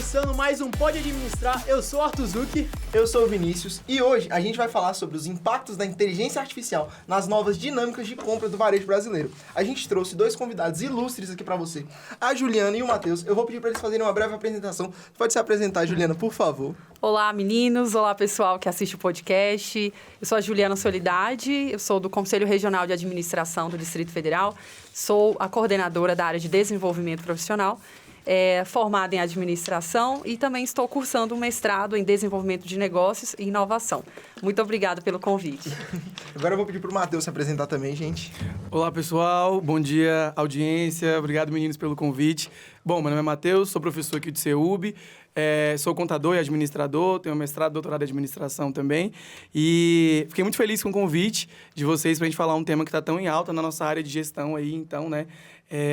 começando mais um Pode Administrar. Eu sou o Arthur Zucchi. Eu sou o Vinícius e hoje a gente vai falar sobre os impactos da inteligência artificial nas novas dinâmicas de compra do varejo brasileiro. A gente trouxe dois convidados ilustres aqui pra você, a Juliana e o Matheus. Eu vou pedir pra eles fazerem uma breve apresentação. Pode se apresentar, Juliana, por favor. Olá, meninos. Olá, pessoal que assiste o podcast. Eu sou a Juliana Soledade, eu sou do Conselho Regional de Administração do Distrito Federal. Sou a coordenadora da área de desenvolvimento profissional. Formada em administração e também estou cursando um mestrado em desenvolvimento de negócios e inovação. Muito obrigada pelo convite. Agora eu vou pedir para o Matheus se apresentar também, gente. Olá, pessoal. Bom dia, audiência. Obrigado, meninos, pelo convite. Bom, meu nome é Matheus, sou professor aqui de CEUB, sou contador e administrador, tenho mestrado e doutorado em administração também. E fiquei muito feliz com o convite de vocês para a gente falar um tema que está tão em alta na nossa área de gestão aí, então, né?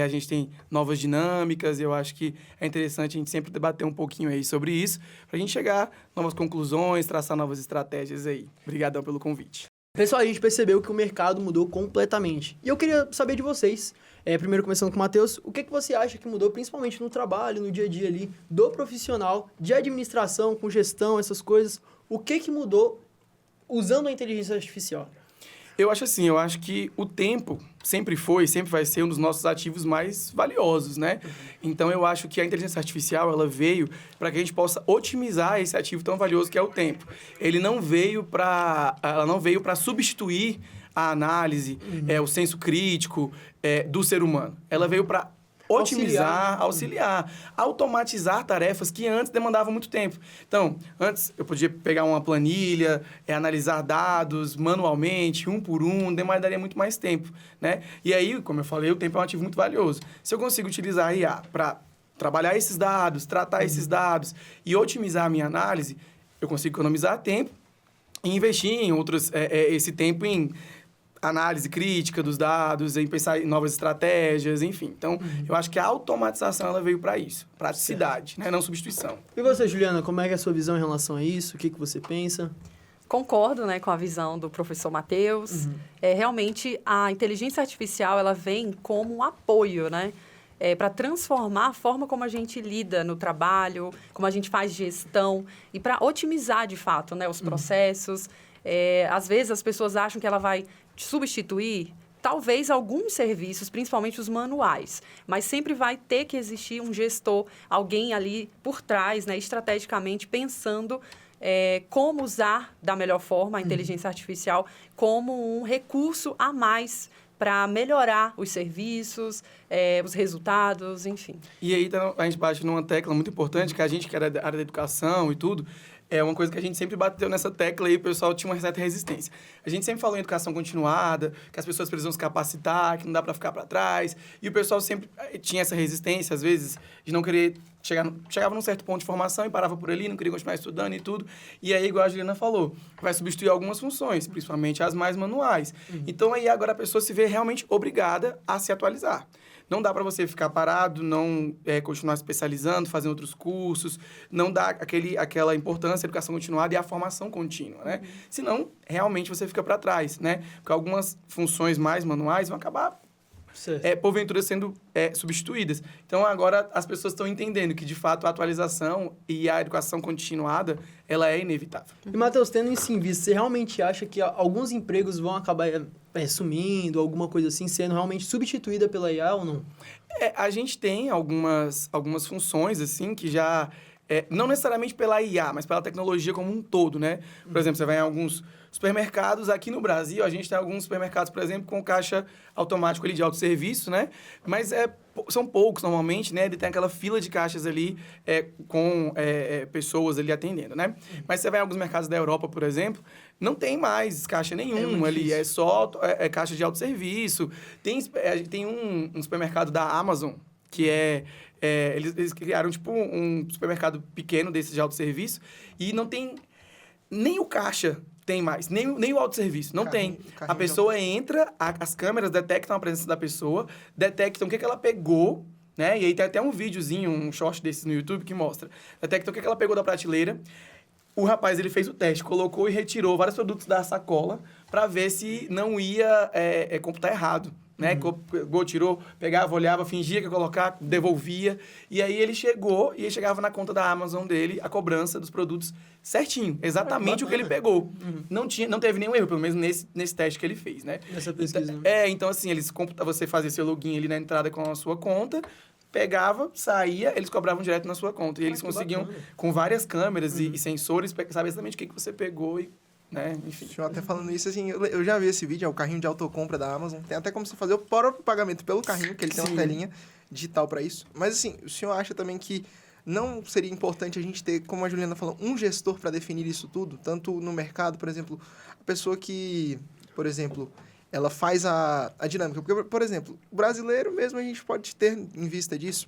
A gente tem novas dinâmicas e eu acho que é interessante a gente sempre debater um pouquinho aí sobre isso, para a gente chegar a novas conclusões, traçar novas estratégias aí. Obrigadão pelo convite. Pessoal, a gente percebeu que o mercado mudou completamente. E eu queria saber de vocês, primeiro começando com o Matheus, o que você acha que mudou, principalmente no trabalho, no dia a dia ali, do profissional, de administração, com gestão, essas coisas. O que mudou usando a inteligência artificial? Eu acho assim, eu acho que o tempo sempre vai ser um dos nossos ativos mais valiosos, né? Então, eu acho que a inteligência artificial, ela veio para que a gente possa otimizar esse ativo tão valioso que é o tempo. Ela não veio para substituir a análise, o senso crítico do ser humano. Ela veio para otimizar, auxiliar, automatizar tarefas que antes demandavam muito tempo. Então, antes eu podia pegar uma planilha, analisar dados manualmente, um por um, demandaria muito mais tempo, né? E aí, como eu falei, o tempo é um ativo muito valioso. Se eu consigo utilizar a IA para trabalhar esses dados, tratar esses dados e otimizar a minha análise, eu consigo economizar tempo e investir em outros, esse tempo em análise crítica dos dados, em pensar em novas estratégias, enfim. Então, eu acho que a automatização ela veio para isso, praticidade, né? Não substituição. E você, Juliana, como é que é a sua visão em relação a isso? O que você pensa? Concordo, né, com a visão do professor Matheus. Realmente, a inteligência artificial ela vem como um apoio, né? Para transformar a forma como a gente lida no trabalho, como a gente faz gestão e para otimizar, de fato, né, os processos. Às vezes, as pessoas acham que ela vai substituir, talvez, alguns serviços, principalmente os manuais. Mas sempre vai ter que existir um gestor, alguém ali por trás, né, estrategicamente, pensando como usar da melhor forma a inteligência artificial como um recurso a mais para melhorar os serviços, os resultados, enfim. E aí a gente bate numa tecla muito importante, que a gente que era da área da educação e tudo, é uma coisa que a gente sempre bateu nessa tecla e o pessoal tinha uma certa resistência. A gente sempre falou em educação continuada, que as pessoas precisam se capacitar, que não dá para ficar para trás. E o pessoal sempre tinha essa resistência, às vezes, de não querer chegava num certo ponto de formação e parava por ali, não queria continuar estudando e tudo. E aí, igual a Juliana falou, vai substituir algumas funções, principalmente as mais manuais. Então, aí agora a pessoa se vê realmente obrigada a se atualizar. Não dá para você ficar parado, não continuar se especializando, fazendo outros cursos, não dá aquela importância à educação continuada e à formação contínua, né? Senão, realmente, você fica para trás, né? Porque algumas funções mais manuais vão acabar, porventura, sendo substituídas. Então, agora, as pessoas estão entendendo que, de fato, a atualização e a educação continuada, ela é inevitável. E, Matheus, tendo isso em vista, você realmente acha que alguns empregos vão acabar sumindo, alguma coisa assim, sendo realmente substituída pela IA ou não? A gente tem algumas funções, assim, que já... não necessariamente pela IA, mas pela tecnologia como um todo, né? Por exemplo, você vai em alguns supermercados aqui no Brasil, a gente tem alguns supermercados, por exemplo, com caixa automático ali de autosserviço, né? Mas são poucos normalmente, né? Ele tem aquela fila de caixas ali com pessoas ali atendendo, né? Mas você vai em alguns mercados da Europa, por exemplo, não tem mais caixa nenhum ali, é só caixa de autosserviço. Tem um supermercado da Amazon, que eles criaram, tipo, um supermercado pequeno desses de autosserviço e não tem nem o caixa tem mais, nem o autosserviço, não tem. A pessoa entra, as câmeras detectam a presença da pessoa, detectam o que ela pegou, né? E aí tem até um videozinho, um short desses no YouTube que mostra. Detectam o que ela pegou da prateleira. O rapaz, ele fez o teste, colocou e retirou vários produtos da sacola para ver se não ia computar errado, né? Pegou, tirou, pegava, olhava, fingia que ia colocar, devolvia. E aí ele chegou e aí chegava na conta da Amazon dele a cobrança dos produtos certinho, exatamente o que ele pegou. Não teve nenhum erro, pelo menos nesse teste que ele fez, né? Nessa pesquisa. Então assim, você fazia seu login ali na entrada com a sua conta, pegava, saía, eles cobravam direto na sua conta. E eles conseguiam, com várias câmeras e sensores, saber exatamente o que você pegou e, né, enfim. Deixa eu até falando isso, assim, eu já vi esse vídeo, é o carrinho de autocompra da Amazon. Tem até como você fazer o próprio pagamento pelo carrinho, que ele tem uma telinha digital para isso. Mas, assim, o senhor acha também que não seria importante a gente ter, como a Juliana falou, um gestor para definir isso tudo? Tanto no mercado, por exemplo, a pessoa que, por exemplo, ela faz a dinâmica. Porque, por exemplo, o brasileiro mesmo, a gente pode ter em vista disso,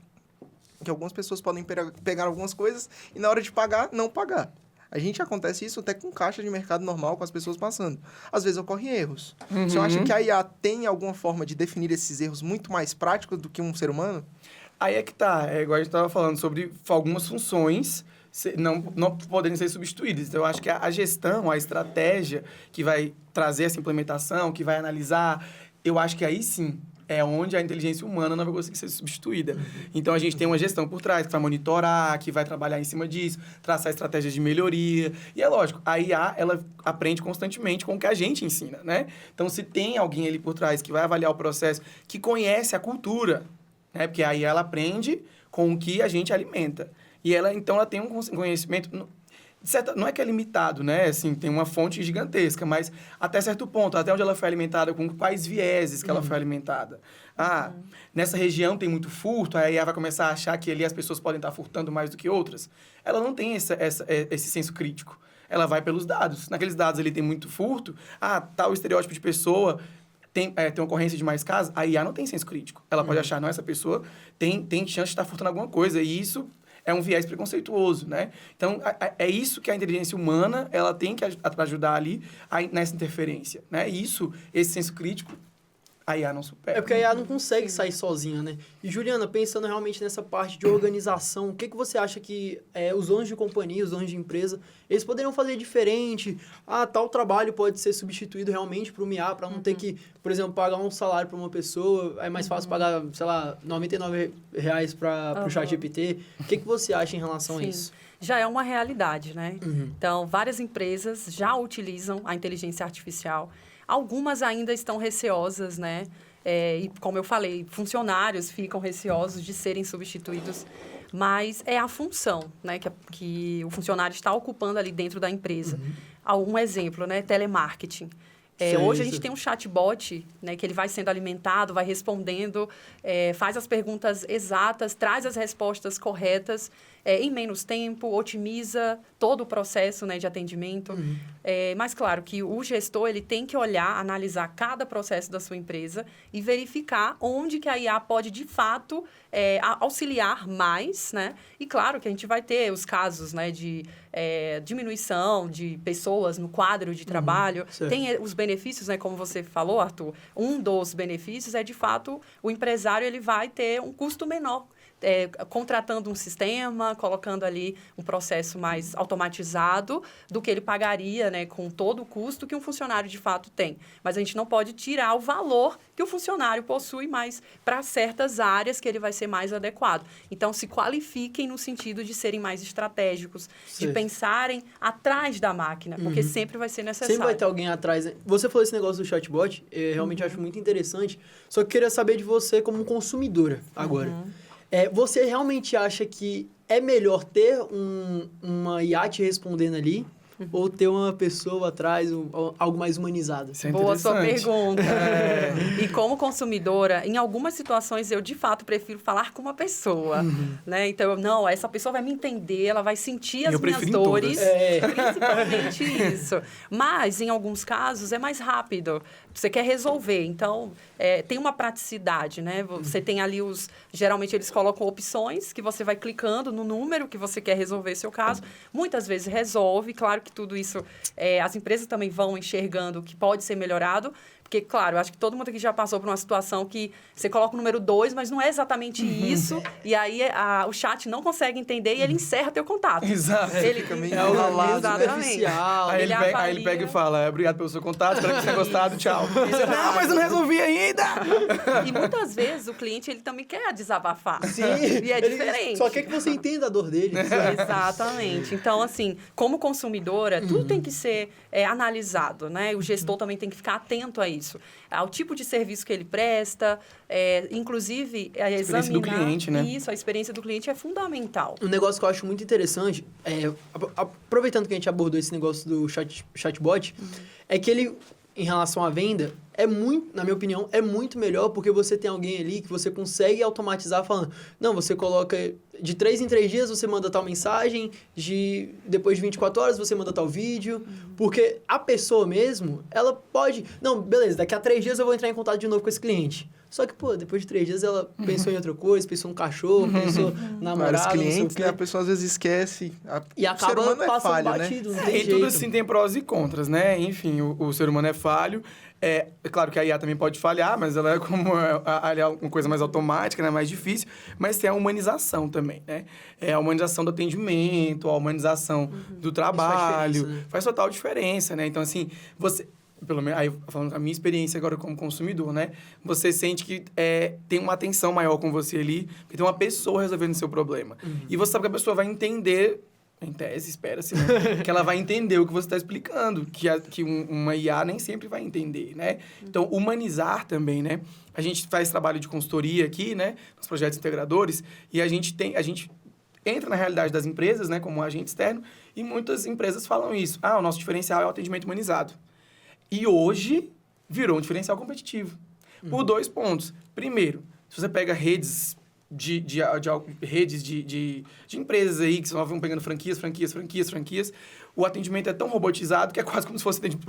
que algumas pessoas podem pegar algumas coisas e na hora de pagar, não pagar. A gente acontece isso até com caixa de mercado normal, com as pessoas passando. Às vezes ocorrem erros. O senhor acha que a IA tem alguma forma de definir esses erros muito mais práticos do que um ser humano? Aí é que tá, igual a gente estava falando sobre algumas funções não poderem ser substituídas. Então, eu acho que a gestão, a estratégia que vai trazer essa implementação, que vai analisar, eu acho que aí sim é onde a inteligência humana não vai conseguir ser substituída. Então, a gente tem uma gestão por trás que vai monitorar, que vai trabalhar em cima disso, traçar estratégias de melhoria. E é lógico, a IA, ela aprende constantemente com o que a gente ensina, né? Então, se tem alguém ali por trás que vai avaliar o processo, que conhece a cultura, né? Porque a IA, ela aprende com o que a gente alimenta. E ela, então, ela tem um conhecimento... Não é que é limitado, né? Assim, tem uma fonte gigantesca, mas até certo ponto, até onde ela foi alimentada, com quais vieses que ela foi alimentada. Nessa região tem muito furto, aí ela vai começar a achar que ali as pessoas podem estar furtando mais do que outras. Ela não tem esse senso crítico. Ela vai pelos dados. Naqueles dados ali tem muito furto. Tal estereótipo de pessoa tem ocorrência de mais casos. A IA não tem senso crítico. Ela pode achar, não, essa pessoa tem chance de estar furtando alguma coisa. E isso... é um viés preconceituoso, né? Então, é isso que a inteligência humana, ela tem que ajudar ali nessa interferência, né? E esse senso crítico, a IA não supera. É porque a IA não consegue sair sozinha, né? E, Juliana, pensando realmente nessa parte de organização, o que você acha que os donos de companhia, os donos de empresa, eles poderiam fazer diferente? Tal trabalho pode ser substituído realmente por uma IA, para não ter que, por exemplo, pagar um salário para uma pessoa. É mais fácil pagar, sei lá, R$ 99 para o ChatGPT. O que você acha em relação a isso? Já é uma realidade, né? Então, várias empresas já utilizam a inteligência artificial. Algumas ainda estão receosas, né? E, como eu falei, funcionários ficam receosos de serem substituídos. Mas é a função, né? Que o funcionário está ocupando ali dentro da empresa. Um exemplo, né? Telemarketing. Hoje a gente tem um chatbot, né, que ele vai sendo alimentado, vai respondendo, faz as perguntas exatas, traz as respostas corretas em menos tempo, otimiza todo o processo, né, de atendimento. Mas, claro, que o gestor ele tem que olhar, analisar cada processo da sua empresa e verificar onde que a IA pode, de fato, auxiliar mais, né? E, claro, que a gente vai ter os casos, né, de diminuição de pessoas no quadro de trabalho. Tem os benefícios, né, como você falou, Arthur. Um dos benefícios é, de fato, o empresário ele vai ter um custo menor. Contratando um sistema, colocando ali um processo mais automatizado do que ele pagaria, né, com todo o custo que um funcionário de fato tem. Mas a gente não pode tirar o valor que o funcionário possui mais para certas áreas que ele vai ser mais adequado. Então, se qualifiquem no sentido de serem mais estratégicos, de pensarem atrás da máquina, porque sempre vai ser necessário. Sempre vai ter alguém atrás. Você falou esse negócio do chatbot, eu realmente acho muito interessante, só que eu queria saber de você como consumidora agora. Você realmente acha que é melhor ter uma IA te respondendo ali ou ter uma pessoa atrás, algo mais humanizado? Isso é Boa sua interessante. pergunta. E como consumidora, em algumas situações eu, de fato, prefiro falar com uma pessoa. Né? Então, não, essa pessoa vai me entender, ela vai sentir as minhas dores. Principalmente isso. Mas, em alguns casos, é mais rápido. Você quer resolver. Então, tem uma praticidade, né? Você tem ali geralmente, eles colocam opções que você vai clicando no número que você quer resolver seu caso. Muitas vezes resolve. Claro que tudo isso, as empresas também vão enxergando que pode ser melhorado. Porque, claro, eu acho que todo mundo aqui já passou por uma situação que você coloca o número 2, mas não é exatamente isso. E aí o chat não consegue entender e ele encerra teu contato. Exato. Ele fica meio É o ralado, elemento superficial. Aí ele avalia. pega e fala, obrigado pelo seu contato, espero que você tenha gostado, tchau. Não, mas eu não resolvi ainda! E muitas vezes o cliente, ele também quer desabafar. Sim, E é ele diferente. só quer que você entenda a dor dele. Exatamente. Então, assim, como consumidora, tudo tem que ser analisado, né? O gestor também tem que ficar atento a isso. Ao tipo de serviço que ele presta, inclusive, experiência do cliente, né? Isso, a experiência do cliente é fundamental. Um negócio que eu acho muito interessante, aproveitando que a gente abordou esse negócio do chatbot, é que ele, em relação à venda, na minha opinião, é muito melhor porque você tem alguém ali que você consegue automatizar falando, não, você coloca de 3 em 3 dias você manda tal mensagem, depois de 24 horas você manda tal vídeo, porque a pessoa mesmo, ela pode, não, beleza, daqui a 3 dias eu vou entrar em contato de novo com esse cliente. Só que, pô, depois de 3 dias ela pensou em outra coisa, pensou no cachorro, pensou na namorada, Vários clientes, não sei o quê. né? A pessoa às vezes esquece. E O ser acaba humano é passando falho, batido, né? não tem E jeito. tudo assim tem prós e contras, né? Enfim, o ser humano é falho. É claro que a IA também pode falhar, mas ela é como uma coisa mais automática, né? Mais difícil. Mas tem a humanização também, né? É a humanização do atendimento, a humanização do trabalho. diferença, né? Faz total diferença, né? Então, assim, você... Pelo menos, aí falando a minha experiência agora como consumidor, né? Você sente que tem uma atenção maior com você ali, porque tem uma pessoa resolvendo o seu problema. E você sabe que a pessoa vai entender... Em tese, espera-se, né? Que ela vai entender o que você está explicando, que uma IA nem sempre vai entender, né? Então, humanizar também, né? A gente faz trabalho de consultoria aqui, né? Nos projetos integradores, e a gente entra na realidade das empresas, né? Como um agente externo, e muitas empresas falam isso. O nosso diferencial é o atendimento humanizado. E hoje, virou um diferencial competitivo. Por 2 pontos. Primeiro, se você pega redes... redes de empresas aí que vão pegando franquias, o atendimento é tão robotizado que é quase como se fosse atendido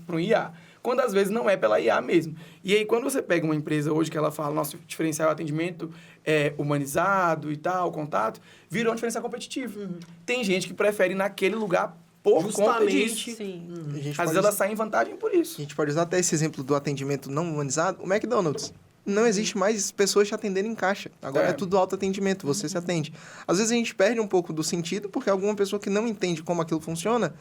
por um IA, quando às vezes não é pela IA mesmo. E aí, quando você pega uma empresa hoje que ela fala, nosso diferencial é o atendimento humanizado e tal, contato, virou um diferencial competitivo. Tem gente que prefere ir naquele lugar por conta disso. Sim. Às vezes ela sai em vantagem por isso. A gente pode usar até esse exemplo do atendimento não humanizado. O McDonald's. Não existe mais pessoas te atendendo em caixa. Agora é tudo autoatendimento, você se atende. Às vezes a gente perde um pouco do sentido, porque alguma pessoa que não entende como aquilo funciona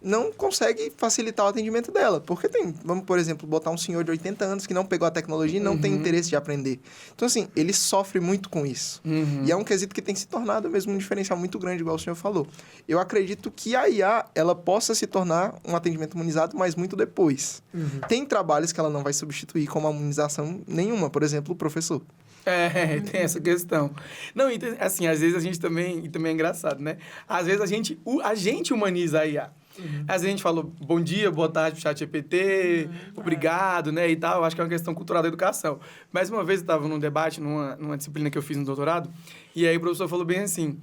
não consegue facilitar o atendimento dela. Porque vamos, por exemplo, botar um senhor de 80 anos que não pegou a tecnologia e não tem interesse de aprender. Então, assim, ele sofre muito com isso. E é um quesito que tem se tornado mesmo um diferencial muito grande, igual o senhor falou. Eu acredito que a IA, ela possa se tornar um atendimento humanizado, mas muito depois. Tem trabalhos que ela não vai substituir como a humanização nenhuma. Por exemplo, o professor. Tem essa questão. Não, então, assim, às vezes a gente também... E também é engraçado, né? Às vezes a gente humaniza a IA. Às vezes a gente fala bom dia, boa tarde pro ChatGPT, obrigado, né, e tal. Eu acho que é uma questão cultural da educação. Mas uma vez eu estava num debate, numa disciplina que eu fiz no doutorado, e aí o professor falou bem assim,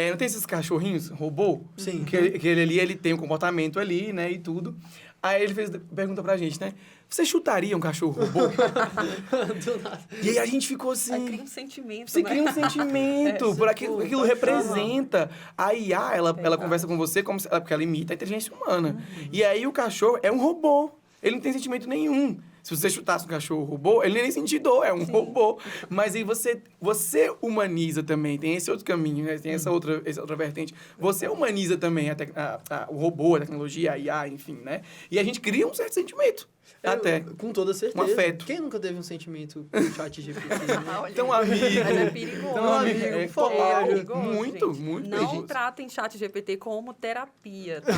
não tem esses cachorrinhos, robô? Sim. Que ele ali, ele tem um comportamento ali, né, e tudo. Aí ele pergunta pra gente, né, você chutaria um cachorro robô? Do nada. E aí a gente ficou assim... Aí cria um sentimento, Você né? cria um sentimento, por aquilo representa. A IA, ela conversa com você como porque ela imita a inteligência humana. E aí o cachorro é um robô. Ele não tem sentimento nenhum. Se você chutasse um cachorro robô, ele nem sentir dor, é um robô. Mas aí você humaniza também, tem esse outro caminho, né? Tem essa outra vertente. Você humaniza também o robô, a tecnologia, a IA, enfim, né? E a gente cria um certo sentimento. Até. Com toda certeza. Um afeto. Quem nunca teve um sentimento com o chat GPT? Né? Olha, Então, amigo. Mas é perigoso. Então, amigo, por total. favor. perigoso, Muito, gente. muito Não perigoso. tratem chat GPT como terapia, tá?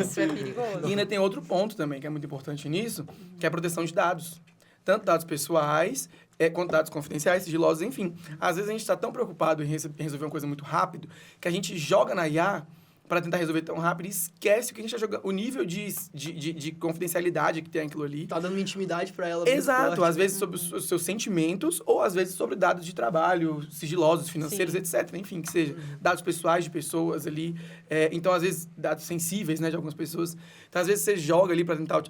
Isso é perigoso. E ainda tem outro ponto também, que é muito importante nisso, que é a proteção de dados. Tanto dados pessoais, quanto dados confidenciais, sigilosos, enfim. Às vezes a gente está tão preocupado em resolver uma coisa muito rápido, que a gente joga na IA para tentar resolver tão rápido e esquece o que a gente está jogando, o nível de confidencialidade que tem aquilo ali. Tá dando uma intimidade pra ela. muito Exato, forte. às vezes sobre os seus sentimentos ou às vezes sobre dados de trabalho, sigilosos, financeiros, Sim. etc. Enfim, que seja. Dados pessoais de pessoas ali. Então, às vezes, dados sensíveis, né, de algumas pessoas. Então, às vezes, você joga ali para tentar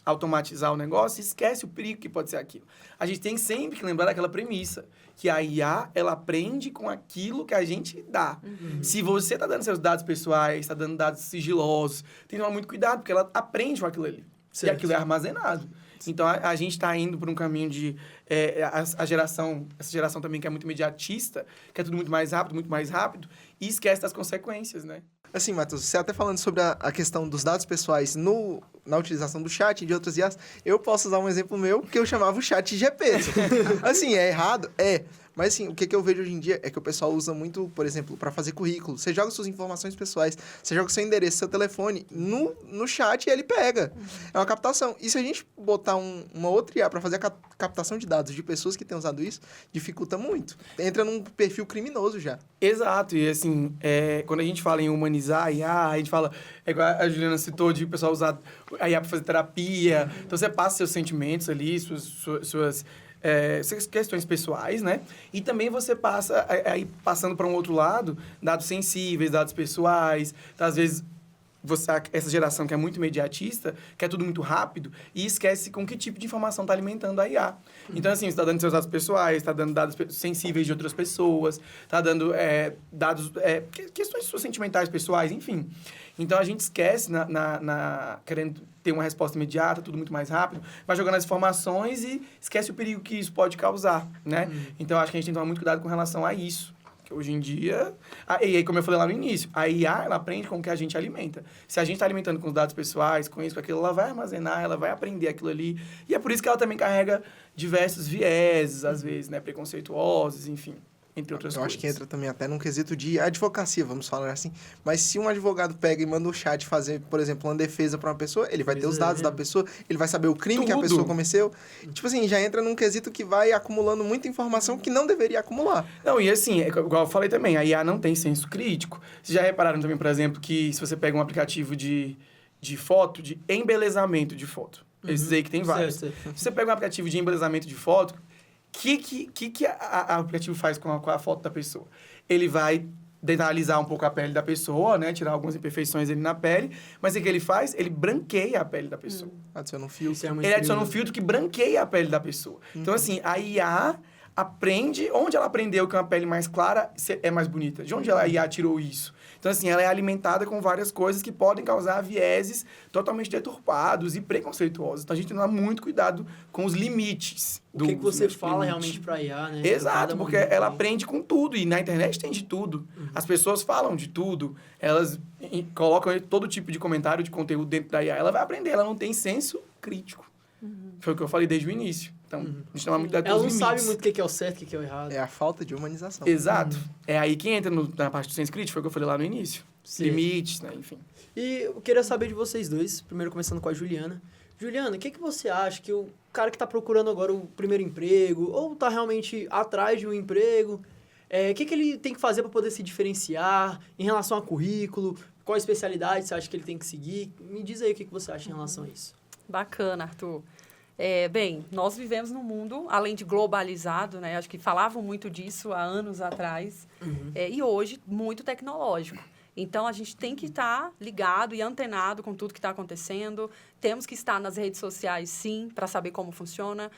automatizar o negócio e esquece o perigo que pode ser aquilo. A gente tem sempre que lembrar daquela premissa, que a IA, ela aprende com aquilo que a gente dá. Se você está dando seus dados pessoais, está dando dados sigilosos, tem que tomar muito cuidado, porque ela aprende com aquilo ali. Certo. E aquilo é armazenado. Então, a gente está indo por um caminho de... essa geração também que é muito imediatista, que é tudo muito mais rápido, e esquece das consequências, né? Assim, Matheus, você até falando sobre a questão dos dados pessoais na utilização do chat e de outras IAs, eu posso usar um exemplo meu que eu chamava o chat GPT. Assim, é errado? É. Mas, assim, o que eu vejo hoje em dia é que o pessoal usa muito, por exemplo, para fazer currículo. Você joga suas informações pessoais, você joga seu endereço, seu telefone no chat e ele pega. É uma captação. E se a gente botar uma outra IA para fazer a captação de dados de pessoas que têm usado isso, dificulta muito. Entra num perfil criminoso já. Exato. E, assim, quando a gente fala em humanizar a IA, a gente fala... É igual a Juliana citou, de o pessoal usar a IA para fazer terapia. Então, você passa seus sentimentos ali, suas questões pessoais, né? E também você passa, aí passando para um outro lado, dados sensíveis, dados pessoais. Então, às vezes, essa geração que é muito imediatista, quer tudo muito rápido, e esquece com que tipo de informação está alimentando a IA. Então, assim, você está dando seus dados pessoais, está dando dados sensíveis de outras pessoas, está dando dados... questões sentimentais pessoais, enfim. Então, a gente esquece, querendo ter uma resposta imediata, tudo muito mais rápido, vai jogando as informações e esquece o perigo que isso pode causar, né? Então, acho que a gente tem que tomar muito cuidado com relação a isso. Que hoje em dia... E aí, como eu falei lá no início, a IA, ela aprende com o que a gente alimenta. Se a gente está alimentando com os dados pessoais, com isso, com aquilo, ela vai armazenar, ela vai aprender aquilo ali. E é por isso que ela também carrega diversos vieses, às vezes, né? Preconceituosos, enfim. Entre outras coisas. Eu acho que entra também até num quesito de advocacia, vamos falar assim. Mas se um advogado pega e manda o chat fazer, por exemplo, uma defesa para uma pessoa, ele vai ter os dados da pessoa, ele vai saber o crime que a pessoa cometeu. Tipo assim, já entra num quesito que vai acumulando muita informação que não deveria acumular. Não, e assim, igual eu falei também, a IA não tem senso crítico. Vocês já repararam também, por exemplo, que se você pega um aplicativo de foto, de embelezamento de foto, esses aí que tem vários. Certo. Se você pega um aplicativo de embelezamento de foto, o que a aplicativo faz com a foto da pessoa? Ele vai denalizar um pouco a pele da pessoa, né? Tirar algumas imperfeições ali na pele. Mas o que ele faz? Ele branqueia a pele da pessoa. Adiciona um filtro. Ele adiciona um filtro que branqueia a pele da pessoa. Então, assim, a IA aprende... Onde ela aprendeu que uma pele mais clara é mais bonita? De onde a IA tirou isso? Então, assim, ela é alimentada com várias coisas que podem causar vieses totalmente deturpados e preconceituosos. Então, a gente tem que tomar muito cuidado com os limites. O que você fala realmente para a IA, né? Exato, porque ela aprende com tudo. E na internet tem de tudo. As pessoas falam de tudo. Elas colocam todo tipo de comentário, de conteúdo dentro da IA. Ela vai aprender. Ela não tem senso crítico. Foi o que eu falei desde o início. Então, a gente toma muito cuidado com os limites. Ela não sabe muito o que é o certo e o que é o errado. É a falta de humanização. Exato. É aí que entra na parte do senso crítico, foi o que eu falei lá no início. Sim. Limites, né? Enfim. E eu queria saber de vocês dois, primeiro começando com a Juliana. Juliana, o que você acha que o cara que está procurando agora o primeiro emprego, ou está realmente atrás de um emprego, o que ele tem que fazer para poder se diferenciar em relação a currículo? Qual especialidade você acha que ele tem que seguir? Me diz aí o que você acha em relação a isso. Bacana, Arthur. Bem, nós vivemos num mundo, além de globalizado, né? Acho que falavam muito disso há anos atrás, e hoje muito tecnológico. Então, a gente tem que estar ligado e antenado com tudo que está acontecendo. Temos que estar nas redes sociais, sim, para saber como funciona.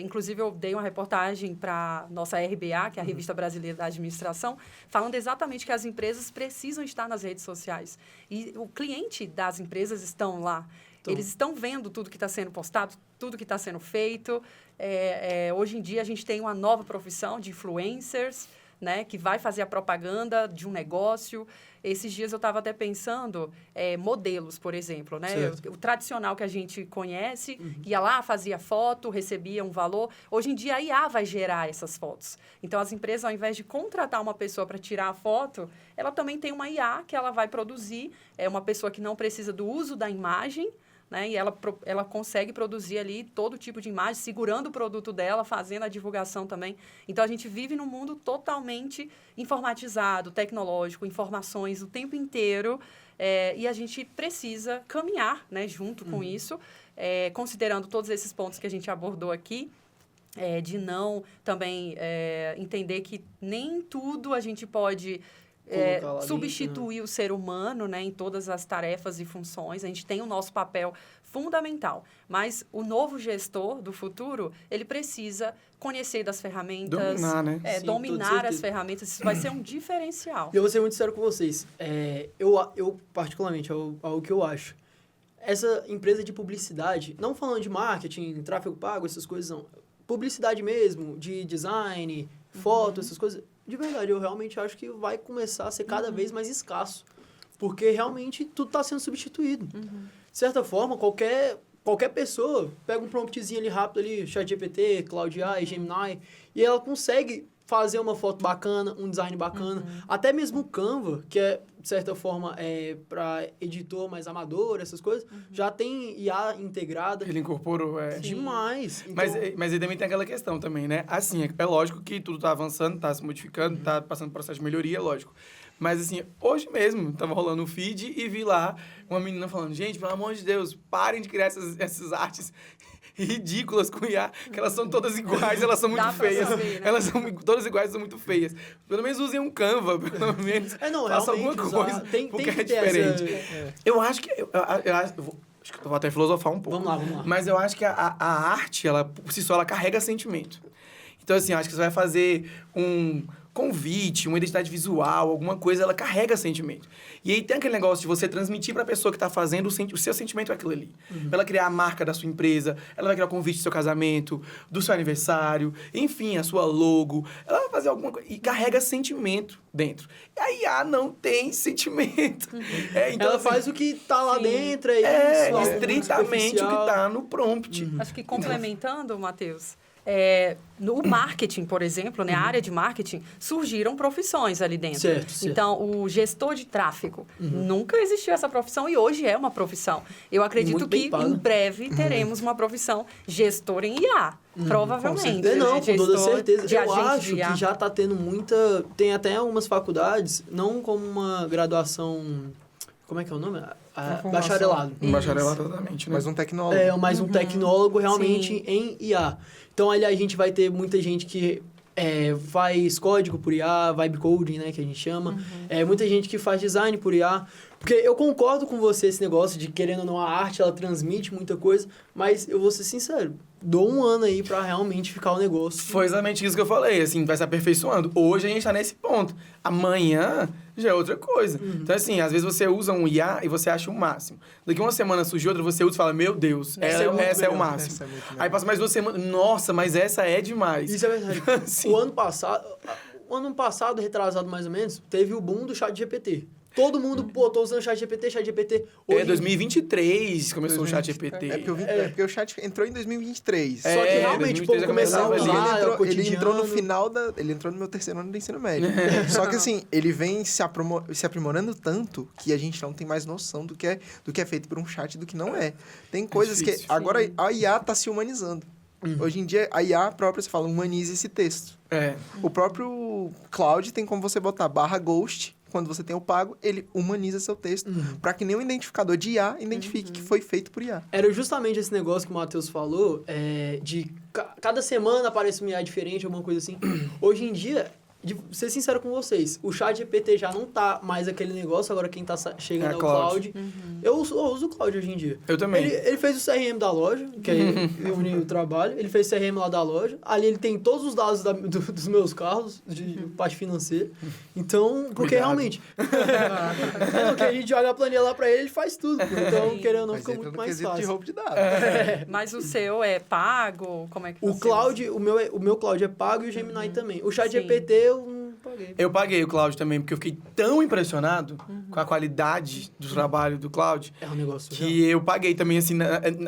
Inclusive, eu dei uma reportagem para a nossa RBA, que é a Revista Brasileira da Administração, falando exatamente que as empresas precisam estar nas redes sociais. E o cliente das empresas estão lá. Eles estão vendo tudo que está sendo postado, tudo que está sendo feito. Hoje em dia, a gente tem uma nova profissão de influencers, né, que vai fazer a propaganda de um negócio. Esses dias eu estava até pensando, modelos, por exemplo, né? O tradicional que a gente conhece, ia lá, fazia foto, recebia um valor. Hoje em dia, a IA vai gerar essas fotos. Então, as empresas, ao invés de contratar uma pessoa para tirar a foto, ela também tem uma IA que ela vai produzir. É uma pessoa que não precisa do uso da imagem, né? E ela consegue produzir ali todo tipo de imagem, segurando o produto dela, fazendo a divulgação também. Então, a gente vive num mundo totalmente informatizado, tecnológico, informações o tempo inteiro, e a gente precisa caminhar, né, junto com isso, considerando todos esses pontos que a gente abordou aqui, de não também entender que nem tudo a gente pode... substituir o ser humano, né, em todas as tarefas e funções. A gente tem o nosso papel fundamental, mas o novo gestor do futuro, ele precisa conhecer das ferramentas, dominar, né? Sim, dominar as ferramentas. Isso vai ser um diferencial. E eu vou ser muito sincero com vocês. Eu particularmente, é o que eu acho. essa empresa de publicidade, não falando de marketing, tráfego pago, essas coisas, não. Publicidade mesmo, de design, foto, essas coisas. De verdade, eu realmente acho que vai começar a ser cada vez mais escasso. Porque realmente tudo está sendo substituído. De certa forma, qualquer pessoa pega um promptzinho ali rápido ali, ChatGPT, Claude AI, Gemini, e ela consegue fazer uma foto bacana, um design bacana. Até mesmo o Canva, que é, de certa forma, para editor mais amador, essas coisas, já tem IA integrada. Ele incorporou, Demais. Então, Mas ele também tem aquela questão também, né? Assim, é lógico que tudo tá avançando, tá se modificando, tá passando por processo de melhoria, lógico. Mas, assim, hoje mesmo, tava rolando um feed e vi lá uma menina falando, gente, pelo amor de Deus, parem de criar essas artes ridículas com IA, que elas são todas iguais, elas são muito Dá pra feias. saber, né? Elas são todas iguais, são muito feias. Pelo menos usem um Canva, pelo menos. Faça alguma coisa, porque que é ter diferente. essa... Eu acho que... acho que eu vou até filosofar um pouco. Vamos lá. Mas eu acho que a arte, ela, por si só, ela carrega sentimento. Então, assim, eu acho que você vai fazer um convite, uma identidade visual, alguma coisa, ela carrega sentimento. E aí tem aquele negócio de você transmitir para a pessoa que está fazendo o seu sentimento é aquilo ali. Ela criar a marca da sua empresa, ela vai criar o convite do seu casamento, do seu aniversário, enfim, a sua logo. Ela vai fazer alguma coisa e carrega sentimento dentro. E a IA não tem sentimento. Então, Ela assim, faz o que tá lá Sim. dentro, é isso. algo muito estritamente o que superficial. está no prompt. Acho que complementando, Matheus, no marketing, por exemplo, né, a área de marketing, surgiram profissões ali dentro. Certo. Então, o gestor de tráfego, nunca existiu essa profissão e hoje é uma profissão. Eu acredito Muito bem que paga. em breve teremos uma profissão gestor em IA, provavelmente. certeza. Não, com toda Gestor certeza. de Eu agente acho de IA. que já está tendo muita... Tem até algumas faculdades, não como uma graduação... Como é que é o nome? formação. Bacharelado. Um bacharelado totalmente, né? Mas um tecnólogo. Mais um tecnólogo realmente Sim. em IA. Então, ali a gente vai ter muita gente que faz código por IA, vibe coding, né, que a gente chama. Muita gente que faz design por IA. Porque eu concordo com você esse negócio de, querendo ou não, a arte, ela transmite muita coisa, mas eu vou ser sincero, dou um ano aí pra realmente ficar o negócio. Foi exatamente isso que eu falei, assim, vai se aperfeiçoando. Hoje a gente tá nesse ponto. Amanhã já é outra coisa. Então, assim, às vezes você usa um IA e você acha o máximo. Daqui uma semana surge outra, você usa e fala, meu Deus, Essa é muito essa é o melhor, máximo. essa é muito melhor. Aí passa mais 2 semanas, nossa, mas essa é demais. Isso é verdade. Sim. O ano passado, retrasado mais ou menos, teve o boom do ChatGPT. Todo mundo, tô usando ChatGPT. Hoje, 2023 começou o chat GPT. Porque o chat entrou em 2023. Só que realmente, 2023 pô, já começar a começava ali. usar, Ele entrou no cotidiano. final ele entrou no meu 3º ano do ensino médio. Só que assim, ele vem se aprimorando tanto que a gente não tem mais noção do que é feito por um chat e do que não é. Tem coisas difícil. que agora a IA tá se humanizando. Hoje em dia, a IA própria, você fala, humaniza esse texto. O próprio Claude tem como você botar /ghost. Quando você tem o pago, ele humaniza seu texto para que nenhum identificador de IA identifique que foi feito por IA. Era justamente esse negócio que o Matheus falou, de cada semana aparece uma IA diferente, alguma coisa assim. Hoje em dia, de ser sincero com vocês, o ChatGPT já não tá mais aquele negócio, agora quem tá chegando é o Cloud. Cloud. Eu uso o Cloud hoje em dia. Eu também. Ele fez o CRM da loja, que aí reúne o trabalho, ele fez o CRM lá da loja, ali ele tem todos os dados dos meus carros, de parte financeira. Então, porque Cuidado. realmente... porque a gente joga a planilha lá pra ele, ele faz tudo. Pô. Então, Sim. querendo ou não, Mas fica entra muito no mais quesito de fácil. roubo de dados. Mas o seu é pago? Como é que O você Cloud, o meu Cloud é pago e o Gemini também. O ChatGPT eu não paguei. Eu paguei o Cloud também, porque eu fiquei tão impressionado com a qualidade do trabalho do Cloud, É um negócio que eu paguei também, assim,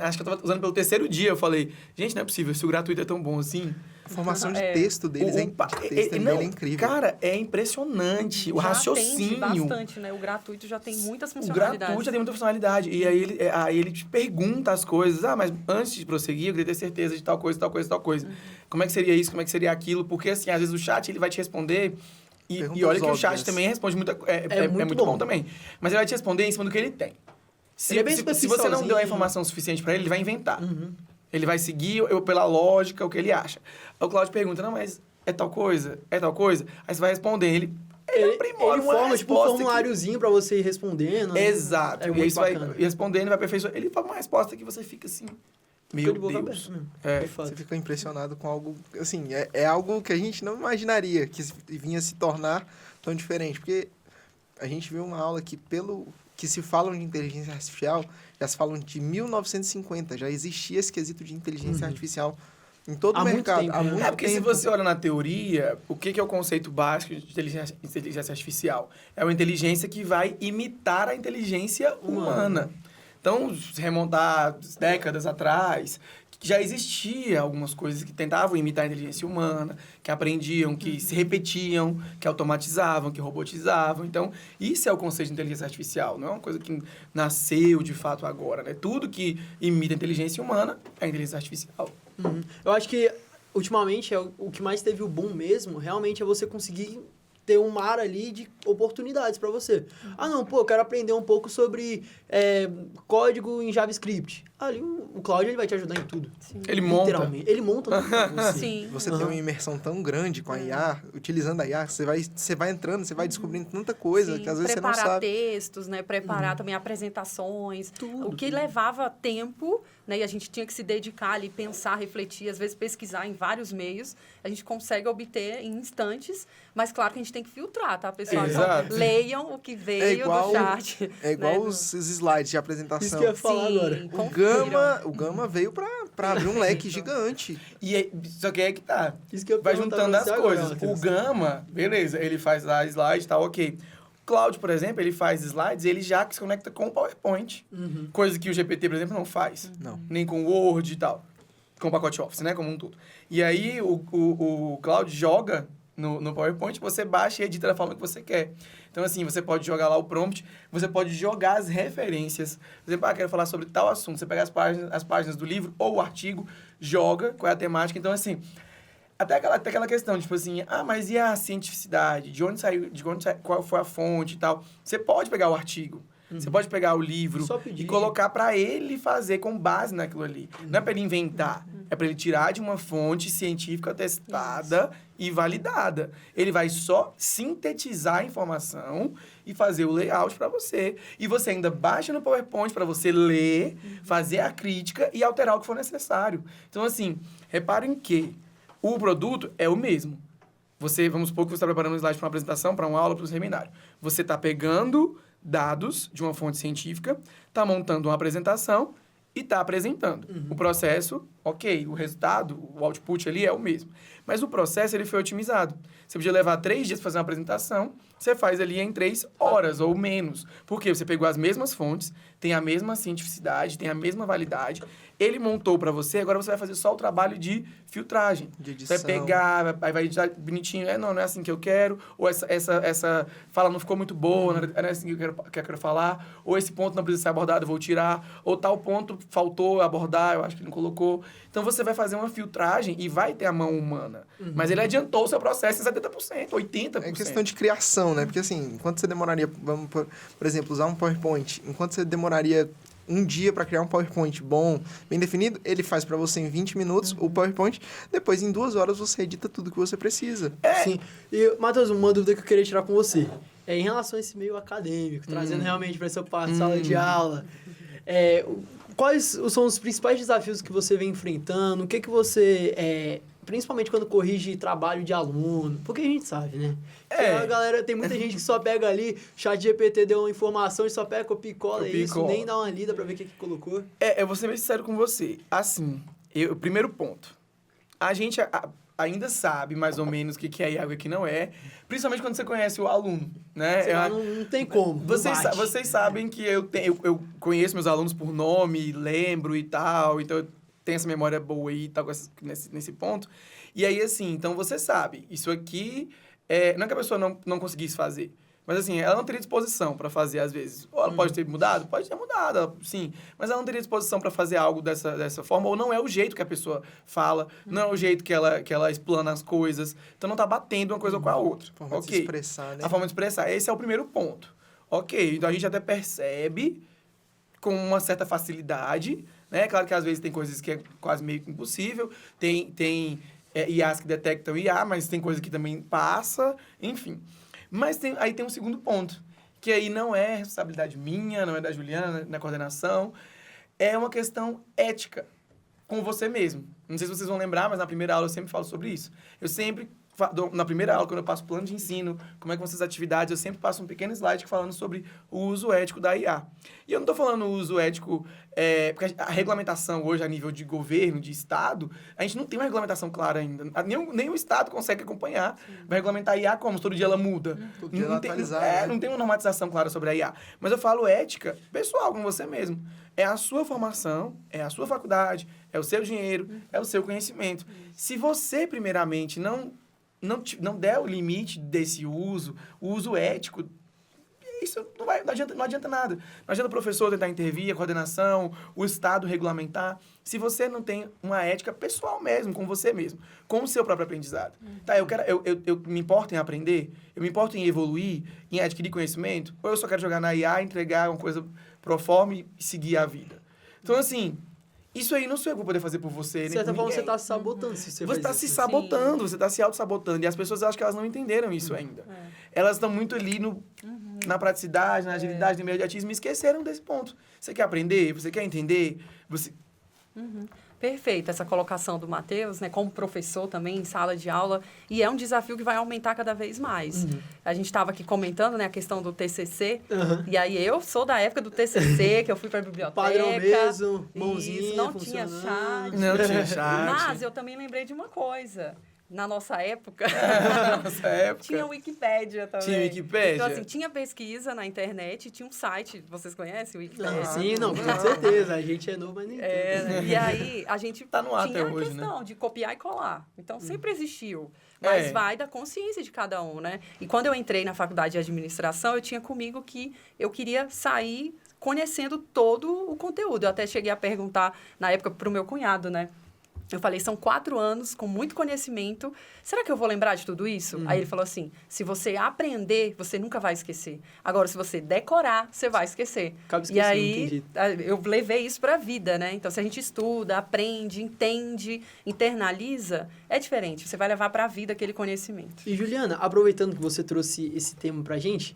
acho que eu tava usando pelo 3º dia, eu falei, gente, não é possível, se o gratuito é tão bom assim... A formação de É. texto deles é incrível. Cara, é impressionante, o Já raciocínio... atende bastante, né? O gratuito já tem muitas O funcionalidades. gratuito já tem muita funcionalidade. E aí ele te pergunta as coisas. Ah, mas antes de prosseguir, eu queria ter certeza de tal coisa, tal coisa, tal coisa. Como é que seria isso? Como é que seria aquilo? Porque, assim, às vezes o chat ele vai te responder... E Perguntas olha que o chat óbvias. também responde muita... É muito bom bom também. Mas ele vai te responder em cima do que ele tem. Ele é bem se você não superficialzinho. deu a informação suficiente pra ele, ele vai inventar. Ele vai seguir pela lógica, o que ele acha. Aí o Claudio pergunta, não, mas é tal coisa? É tal coisa? Aí você vai responder. Ele aprimora uma forma, tipo, um resposta formuláriozinho pra você ir respondendo. né? Exato. É E aí muito você vai bacana. respondendo, vai aperfeiçoando. Ele fala uma resposta que você fica assim... Fica Meu de boca Deus. aberta mesmo. É. De fato. Você fica impressionado com algo... Assim, é algo que a gente não imaginaria que vinha se tornar tão diferente. Porque a gente viu uma aula que que se falam de inteligência artificial, já se falam de 1950, já existia esse quesito de inteligência artificial em todo Há o muito mercado. tempo, Há né? muito Porque se tempo. você olha na teoria, o que é o conceito básico de inteligência artificial? É uma inteligência que vai imitar a inteligência humana. Então, se remontar décadas atrás, já existia algumas coisas que tentavam imitar a inteligência humana, que aprendiam, que se repetiam, que automatizavam, que robotizavam. Então, isso é o conceito de inteligência artificial. Não é uma coisa que nasceu de fato agora, né? Tudo que imita a inteligência humana é inteligência artificial. Eu acho que, ultimamente, o que mais teve o boom mesmo, realmente é você conseguir ter um mar ali de oportunidades para você. Ah, não, pô, eu quero aprender um pouco sobre código em JavaScript. Ali, o Cláudio ele vai te ajudar em tudo. Sim. Ele monta. Literalmente. Ele monta tudo pra você. Sim. Você tem uma imersão tão grande com a IA, utilizando a IA, você vai entrando, você vai descobrindo tanta coisa Sim, que às vezes você não preparar sabe. textos, né? Preparar também apresentações. Tudo, O que tudo. levava tempo, né? E a gente tinha que se dedicar ali, pensar, refletir, às vezes pesquisar em vários meios. A gente consegue obter em instantes, mas claro que a gente tem que filtrar, tá, pessoal? Então, Exato. leiam o que veio do chat. É igual né? os slides de apresentação. Isso que eu ia falar Sim, agora. O Gama veio pra abrir um leque gigante. Só que é que tá. Isso que eu ia Vai perguntar juntando pra as você agora, coisas. Matheus. O Gama, beleza, ele faz lá slide e tal, ok. O Cláudio, por exemplo, ele faz slides e ele já se conecta com o PowerPoint. Coisa que o GPT, por exemplo, não faz. Não. Nem com o Word e tal. Com o pacote Office, né? Como um todo. E aí, o Cláudio joga no PowerPoint, você baixa e edita da forma que você quer. Então, assim, você pode jogar lá o prompt, você pode jogar as referências. Por exemplo, quero falar sobre tal assunto. Você pega as páginas do livro ou o artigo, joga qual é a temática. Então, assim, até aquela questão, tipo assim, mas e a cientificidade? De onde saiu, qual foi a fonte e tal? Você pode pegar o artigo. Você pode pegar o livro Só pedir. e colocar para ele fazer com base naquilo ali. Não é para ele inventar, é para ele tirar de uma fonte científica testada e validada. Ele vai só sintetizar a informação e fazer o layout para você. E você ainda baixa no PowerPoint para você ler, fazer a crítica e alterar o que for necessário. Então, assim, reparem que o produto é o mesmo. Vamos supor que você está preparando um slide para uma apresentação, para uma aula, para um seminário. Você está pegando dados de uma fonte científica, está montando uma apresentação e está apresentando. O processo, ok, o resultado, o output ali é o mesmo. Mas o processo, ele foi otimizado. Você podia levar 3 dias para fazer uma apresentação, você faz ali em 3 horas ou menos. Porque você pegou as mesmas fontes, tem a mesma cientificidade, tem a mesma validade, ele montou para você, agora você vai fazer só o trabalho de filtragem. De edição. Você vai pegar, aí vai editar bonitinho, não é assim que eu quero, ou essa fala não ficou muito boa, não é assim que eu quero falar, ou esse ponto não precisa ser abordado, eu vou tirar, ou tal ponto faltou abordar, eu acho que não colocou. Então, você vai fazer uma filtragem e vai ter a mão humana. Mas ele adiantou o seu processo em 70%, 80%. É questão de criação, né? Porque assim, enquanto você demoraria, vamos, por exemplo, usar um PowerPoint, enquanto você demoraria um dia para criar um PowerPoint bom, bem definido, ele faz para você em 20 minutos o PowerPoint, depois em 2 horas você edita tudo que você precisa. Sim. E, Matheus, uma dúvida que eu queria tirar com você. É em relação a esse meio acadêmico, trazendo realmente para essa parte de sala de aula. Quais são os principais desafios que você vem enfrentando? O que você... principalmente quando corrige trabalho de aluno, porque a gente sabe, né? Que a galera, tem muita gente que só pega ali, chat GPT deu uma informação e só pega, copia e cola, Copia e isso, cola. nem dá uma lida pra ver o que colocou. Eu vou ser bem sincero com você. Assim, primeiro ponto. A gente ainda sabe mais ou menos o que é e algo que não é, principalmente quando você conhece o aluno, né? Sei lá, não tem como. Vocês sabem que eu conheço meus alunos por nome, lembro e tal, então eu tenho essa memória boa aí e tal, nesse ponto. E aí, assim, então você sabe, isso aqui, não é que a pessoa não conseguisse fazer, mas assim, ela não teria disposição para fazer às vezes. Ou ela pode ter mudado? Pode ter mudado, sim. Mas ela não teria disposição para fazer algo dessa forma, ou não é o jeito que a pessoa fala, não é o jeito que ela explana as coisas. Então não tá batendo uma coisa com a outra. Forma de se expressar, né? A forma de expressar. Esse é o primeiro ponto. Ok, então a gente até percebe com uma certa facilidade, né? Claro que às vezes tem coisas que é quase meio que impossível, tem IAs que detectam IA, mas tem coisa que também passa, enfim. Mas aí tem um segundo ponto, que aí não é responsabilidade minha, não é da Juliana, na coordenação, é uma questão ética com você mesmo. Não sei se vocês vão lembrar, mas na primeira aula eu sempre falo sobre isso. Eu sempre na primeira aula, quando eu passo plano de ensino, como é que vão ser as atividades, eu sempre passo um pequeno slide falando sobre o uso ético da IA. E eu não estou falando o uso ético, porque a regulamentação hoje, a nível de governo, de Estado, a gente não tem uma regulamentação clara ainda. Nem o Estado consegue acompanhar. Vai regulamentar a IA como? Todo dia ela muda. Todo dia ela atualizar, né? Não tem uma normatização clara sobre a IA. Mas eu falo ética pessoal, com você mesmo. É a sua formação, é a sua faculdade, é o seu dinheiro, é o seu conhecimento. Se você, primeiramente, não der o limite desse uso, o uso ético, isso não adianta nada. Não adianta o professor tentar intervir, a coordenação, o Estado regulamentar, se você não tem uma ética pessoal mesmo, com você mesmo, com o seu próprio aprendizado. Tá, eu me importo em aprender, eu me importo em evoluir, em adquirir conhecimento, ou eu só quero jogar na IA, entregar uma coisa pro forma e seguir a vida. Então, assim, isso aí não sou eu que vou poder fazer por você, De certa nem por forma, você ninguém. está se sabotando se você Você faz está isso, se né? sabotando, você está se auto-sabotando. E as pessoas, eu acho que elas não entenderam isso ainda. Elas estão muito ali na praticidade, na agilidade, no imediatismo, e esqueceram desse ponto. Você quer aprender? Você quer entender? Perfeito, essa colocação do Matheus, né, como professor também em sala de aula, e é um desafio que vai aumentar cada vez mais. A gente estava aqui comentando, né, a questão do TCC, e aí eu sou da época do TCC, que eu fui para a biblioteca. Padrão mesmo, mãozinha isso, não tinha funcionando. chat. Não tinha chat. Mas eu também lembrei de uma coisa. Na nossa época, Nossa época. tinha Wikipédia também. Tinha Wikipédia? Então, assim, tinha pesquisa na internet, tinha um site, vocês conhecem o Wikipédia? Sim, não, com certeza. A gente é novo, mas nem tanto. E aí, a gente Tá no ar tinha até a hoje, questão de copiar e colar. Então, sempre existiu. Mas vai da consciência de cada um, né? E quando eu entrei na faculdade de administração, eu tinha comigo que eu queria sair conhecendo todo o conteúdo. Eu até cheguei a perguntar, na época, para o meu cunhado, né? Eu falei, são 4 anos com muito conhecimento. Será que eu vou lembrar de tudo isso? Aí ele falou assim, se você aprender, você nunca vai esquecer. Agora, se você decorar, você vai esquecer. Acaba E esquecendo, aí, eu levei isso para a vida, né? Então, se a gente estuda, aprende, entende, internaliza, é diferente. Você vai levar para a vida aquele conhecimento. E, Juliana, aproveitando que você trouxe esse tema pra gente,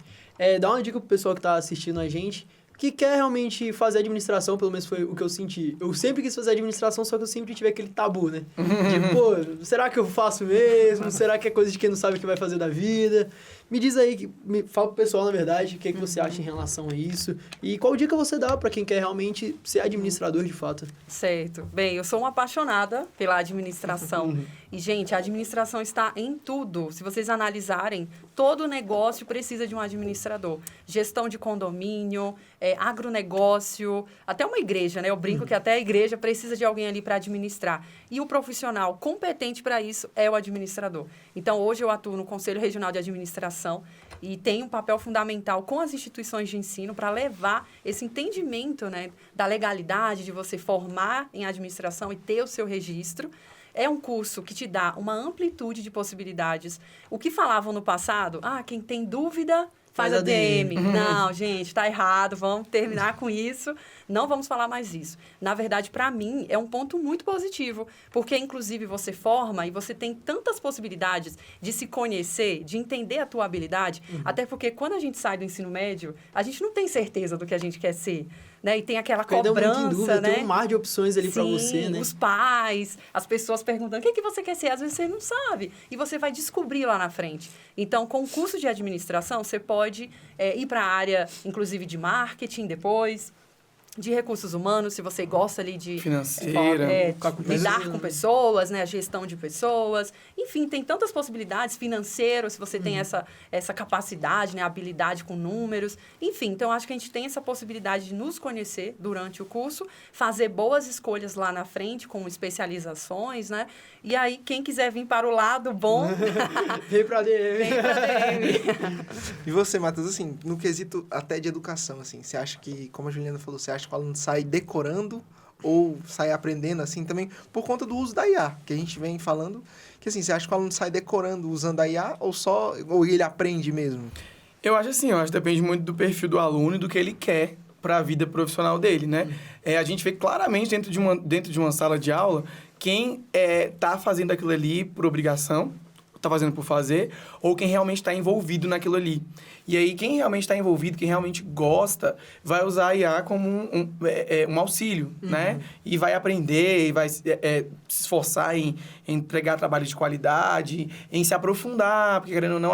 dá uma dica pro pessoal que tá assistindo a gente, que quer realmente fazer administração, pelo menos foi o que eu senti. Eu sempre quis fazer administração, só que eu sempre tive aquele tabu, né? De, pô, será que eu faço mesmo? Será que é coisa de quem não sabe o que vai fazer da vida? Me diz aí, fala pro pessoal, na verdade, o que, é que você acha em relação a isso. E qual dica você dá para quem quer realmente ser administrador de fato? Certo. Bem, eu sou uma apaixonada pela administração. E, gente, a administração está em tudo. Se vocês analisarem, todo negócio precisa de um administrador. Gestão de condomínio, agronegócio, até uma igreja, né? Eu brinco que até a igreja precisa de alguém ali para administrar. E o profissional competente para isso é o administrador. Então, hoje eu atuo no Conselho Regional de Administração e tenho um papel fundamental com as instituições de ensino para levar esse entendimento, né, da legalidade de você formar em administração e ter o seu registro. É um curso que te dá uma amplitude de possibilidades. O que falavam no passado, quem tem dúvida faz a DM. Não, gente, tá errado, vamos terminar com isso. Não vamos falar mais isso. Na verdade, para mim, é um ponto muito positivo, porque, inclusive, você forma e você tem tantas possibilidades de se conhecer, de entender a tua habilidade, até porque quando a gente sai do ensino médio, a gente não tem certeza do que a gente quer ser, né? E tem aquela cobrança, muito em dúvida, né? Tem um mar de opções ali para você, né? Os pais, as pessoas perguntando, o que você quer ser? Às vezes você não sabe. E você vai descobrir lá na frente. Então, com o curso de administração, você pode ir para a área, inclusive, de marketing depois, de recursos humanos, se você gosta ali de... Financeira. Lidar com pessoas, né? A gestão de pessoas. Enfim, tem tantas possibilidades. Financeiro, se você tem essa capacidade, né? Habilidade com números. Enfim, então, acho que a gente tem essa possibilidade de nos conhecer durante o curso, fazer boas escolhas lá na frente, com especializações, né? E aí, quem quiser vir para o lado bom... Vem pra DM. Vem pra DM. E você, Matheus, assim, no quesito até de educação, assim, você acha que, como a Juliana falou, você acha que o aluno sai decorando ou sai aprendendo, assim, também por conta do uso da IA, que a gente vem falando, que, assim, você acha que o aluno sai decorando usando a IA ou ele aprende mesmo? Eu acho assim, que depende muito do perfil do aluno e do que ele quer para a vida profissional dele, né? A gente vê claramente dentro de uma sala de aula quem tá fazendo aquilo ali por obrigação, tá fazendo por fazer, ou quem realmente está envolvido naquilo ali. E aí, quem realmente está envolvido, quem realmente gosta, vai usar a IA como um auxílio, né? E vai aprender, e vai se esforçar em entregar trabalho de qualidade, em se aprofundar, porque, querendo ou não,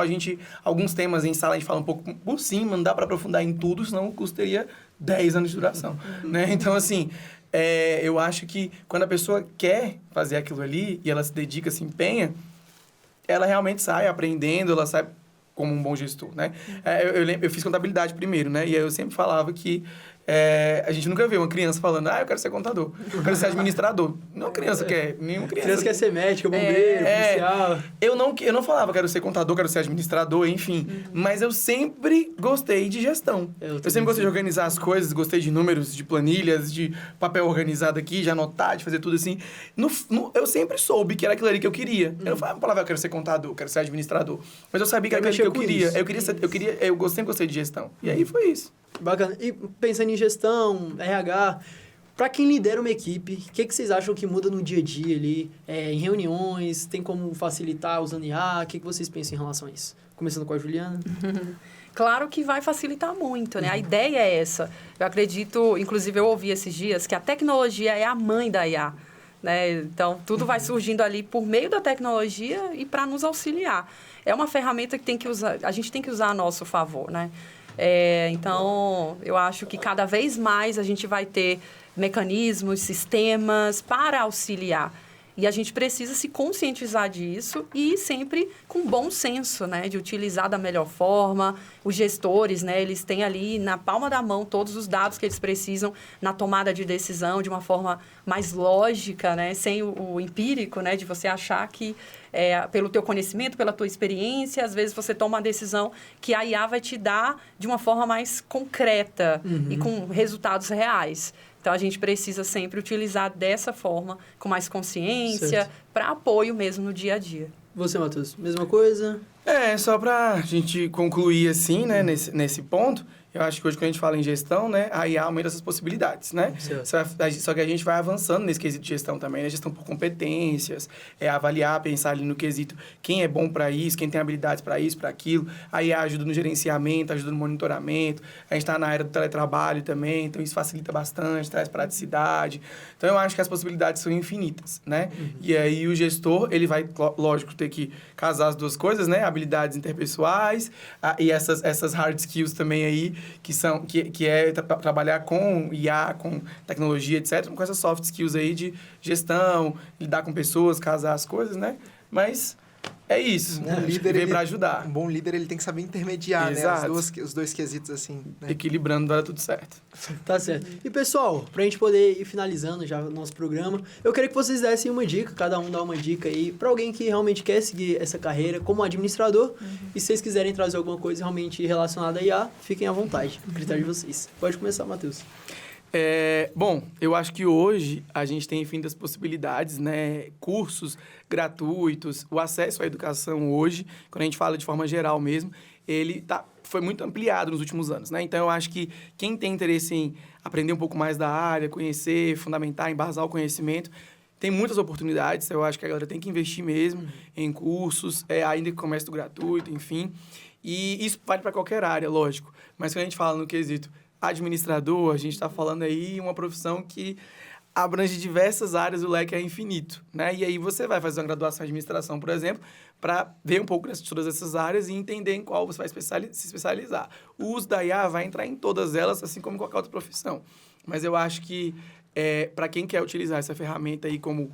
alguns temas em sala a gente fala um pouco por cima, não dá para aprofundar em tudo, senão custaria 10 anos de duração, né? Então, assim, eu acho que quando a pessoa quer fazer aquilo ali, e ela se dedica, se empenha, ela realmente sai aprendendo, ela sai como um bom gestor, né? Eu fiz contabilidade primeiro, né? E aí eu sempre falava que a gente nunca vê uma criança falando, eu quero ser contador, eu quero ser administrador. Nenhuma criança quer, nenhuma criança... Criança quer ser médico, bombeiro, policial... Eu não falava, quero ser contador, quero ser administrador, enfim. Mas eu sempre gostei de gestão. Eu sempre gostei de organizar as coisas, gostei de números, de planilhas, de papel organizado aqui, de anotar, de fazer tudo assim. Eu sempre soube que era aquilo ali que eu queria. Eu não falava, eu quero ser contador, quero ser administrador. Mas eu sabia que era aquilo que eu queria. Eu sempre gostei de gestão. E aí foi isso. Bacana. E pensando em gestão, RH, para quem lidera uma equipe, o que vocês acham que muda no dia a dia ali? Em reuniões, tem como facilitar usando IA? O que vocês pensam em relação a isso? Começando com a Juliana. Claro que vai facilitar muito, né? A ideia é essa. Eu acredito, inclusive eu ouvi esses dias, que a tecnologia é a mãe da IA. Né? Então, tudo vai surgindo ali por meio da tecnologia e para nos auxiliar. É uma ferramenta que a gente tem que usar a nosso favor, né? Então, eu acho que cada vez mais a gente vai ter mecanismos, sistemas para auxiliar. E a gente precisa se conscientizar disso e sempre com bom senso, né? De utilizar da melhor forma. Os gestores, né? Eles têm ali na palma da mão todos os dados que eles precisam na tomada de decisão de uma forma mais lógica, né? Sem o empírico, né? De você achar que pelo teu conhecimento, pela tua experiência, às vezes você toma uma decisão que a IA vai te dar de uma forma mais concreta e com resultados reais. Então, a gente precisa sempre utilizar dessa forma, com mais consciência, para apoio mesmo no dia a dia. Você, Matheus, mesma coisa? Só para a gente concluir assim, né, nesse ponto, eu acho que hoje, quando a gente fala em gestão, né, a IA aumenta essas possibilidades, né? Só que a gente vai avançando nesse quesito de gestão também, né? Gestão por competências, avaliar, pensar ali no quesito quem é bom para isso, quem tem habilidades para isso, para aquilo. A IA ajuda no gerenciamento, ajuda no monitoramento. A gente está na era do teletrabalho também, então isso facilita bastante, traz praticidade. Então, eu acho que as possibilidades são infinitas, né? E aí, o gestor, ele vai, lógico, ter que casar as duas coisas, né? Habilidades interpessoais e essas hard skills também aí, que é trabalhar com IA, com tecnologia, etc., com essas soft skills aí de gestão, lidar com pessoas, casar as coisas, né? Mas é isso, veio para ajudar. Um bom líder, ele tem que saber intermediar, né? Os dois quesitos, assim. Né? Equilibrando, vai dar tudo certo. Tá certo. E, pessoal, pra gente poder ir finalizando já o nosso programa, eu queria que vocês dessem uma dica, cada um dá uma dica aí, pra alguém que realmente quer seguir essa carreira como administrador. E se vocês quiserem trazer alguma coisa realmente relacionada a IA, fiquem à vontade, a critério de vocês. Pode começar, Matheus. Bom, eu acho que hoje a gente tem infinitas possibilidades, né? Cursos gratuitos, o acesso à educação hoje, quando a gente fala de forma geral mesmo, ele foi muito ampliado nos últimos anos, né? Então, eu acho que quem tem interesse em aprender um pouco mais da área, conhecer, fundamentar, embasar o conhecimento, tem muitas oportunidades. Eu acho que a galera tem que investir mesmo em cursos, ainda que comece do gratuito, enfim. E isso vale para qualquer área, lógico. Mas quando a gente fala no quesito administrador, a gente está falando aí uma profissão que abrange diversas áreas, o leque é infinito, né? E aí você vai fazer uma graduação em administração, por exemplo, para ver um pouco de todas essas áreas e entender em qual você vai se especializar. O uso da IA vai entrar em todas elas, assim como qualquer outra profissão. Mas eu acho que, para quem quer utilizar essa ferramenta aí como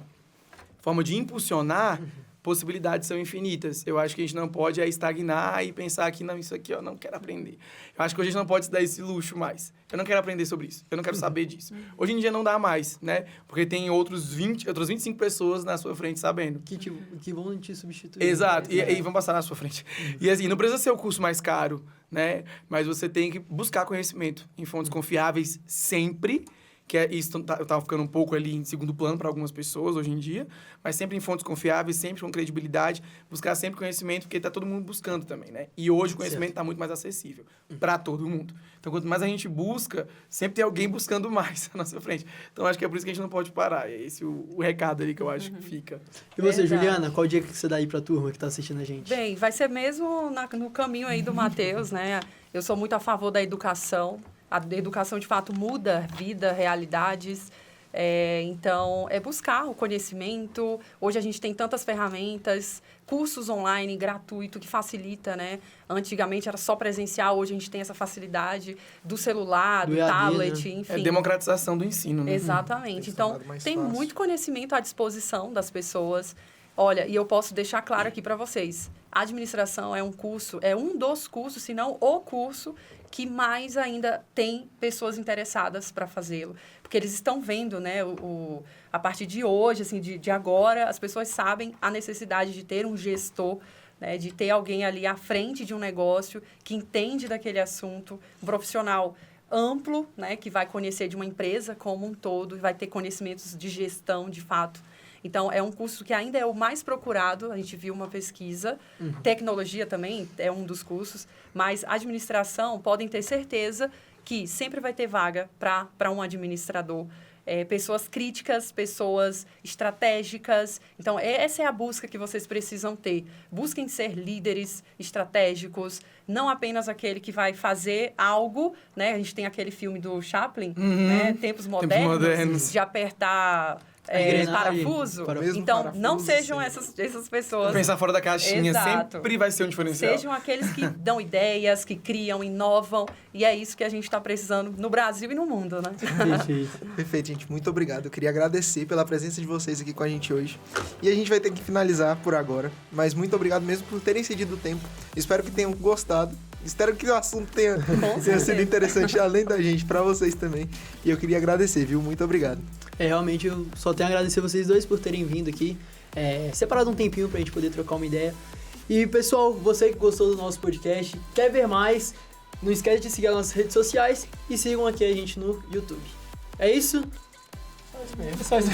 forma de impulsionar, possibilidades são infinitas. Eu acho que a gente não pode estagnar e pensar que, não, isso aqui eu não quero aprender. Eu acho que hoje a gente não pode se dar esse luxo mais. Eu não quero aprender sobre isso. Eu não quero saber disso. Hoje em dia não dá mais, né? Porque tem outras 25 pessoas na sua frente sabendo. Que vão te substituir. Exato. E vão passar na sua frente. E assim, não precisa ser o curso mais caro, né? Mas você tem que buscar conhecimento em fontes confiáveis sempre que isso tá ficando um pouco ali em segundo plano para algumas pessoas hoje em dia, mas sempre em fontes confiáveis, sempre com credibilidade, buscar sempre conhecimento, porque tá todo mundo buscando também, né? E hoje o conhecimento está muito mais acessível para todo mundo. Então, quanto mais a gente busca, sempre tem alguém buscando mais à nossa frente. Então, acho que é por isso que a gente não pode parar. É esse o recado ali que eu acho que fica. E você, Verdade. Juliana, qual dica que você dá aí pra turma que tá assistindo a gente? Bem, vai ser mesmo no caminho aí do Matheus, né? Eu sou muito a favor da educação. A educação, de fato, muda vida, realidades. Então, é buscar o conhecimento. Hoje a gente tem tantas ferramentas, cursos online gratuito que facilita, né? Antigamente era só presencial, hoje a gente tem essa facilidade do celular, do EAD, tablet, né? enfim. É democratização do ensino, né? Exatamente. Tem Então, tornado mais tem fácil. muito conhecimento à disposição das pessoas. Olha, e eu posso deixar claro aqui para vocês. A administração é um dos cursos, se não o curso, que mais ainda tem pessoas interessadas para fazê-lo. Porque eles estão vendo, né, a partir de hoje, assim, de agora, as pessoas sabem a necessidade de ter um gestor, né, de ter alguém ali à frente de um negócio que entende daquele assunto, um profissional amplo, né, que vai conhecer de uma empresa como um todo, vai ter conhecimentos de gestão, de fato. Então, é um curso que ainda é o mais procurado, a gente viu uma pesquisa. Tecnologia também é um dos cursos, mas administração, podem ter certeza que sempre vai ter vaga para um administrador. Pessoas críticas, pessoas estratégicas. Então, essa é a busca que vocês precisam ter. Busquem ser líderes estratégicos, não apenas aquele que vai fazer algo, né? A gente tem aquele filme do Chaplin, né? Tempos modernos, de apertar... parafuso. Mesmo Então, parafuso, não sejam sim. essas pessoas. Pensar fora da caixinha Exato. sempre vai ser um diferencial. Sejam aqueles que dão ideias, que criam, inovam. E é isso que a gente está precisando no Brasil e no mundo, né? Perfeito. Perfeito, gente. Muito obrigado. Eu queria agradecer pela presença de vocês aqui com a gente hoje. E a gente vai ter que finalizar por agora. Mas muito obrigado mesmo por terem cedido o tempo. Espero que tenham gostado. Espero que o assunto tenha sido interessante além da gente, para vocês também. E eu queria agradecer, viu? Muito obrigado. Realmente, eu só tenho a agradecer vocês dois por terem vindo aqui, separado um tempinho pra gente poder trocar uma ideia. E, pessoal, você que gostou do nosso podcast, quer ver mais, não esquece de seguir as nossas redes sociais e sigam aqui a gente no YouTube. É isso? Faz mesmo. Só isso.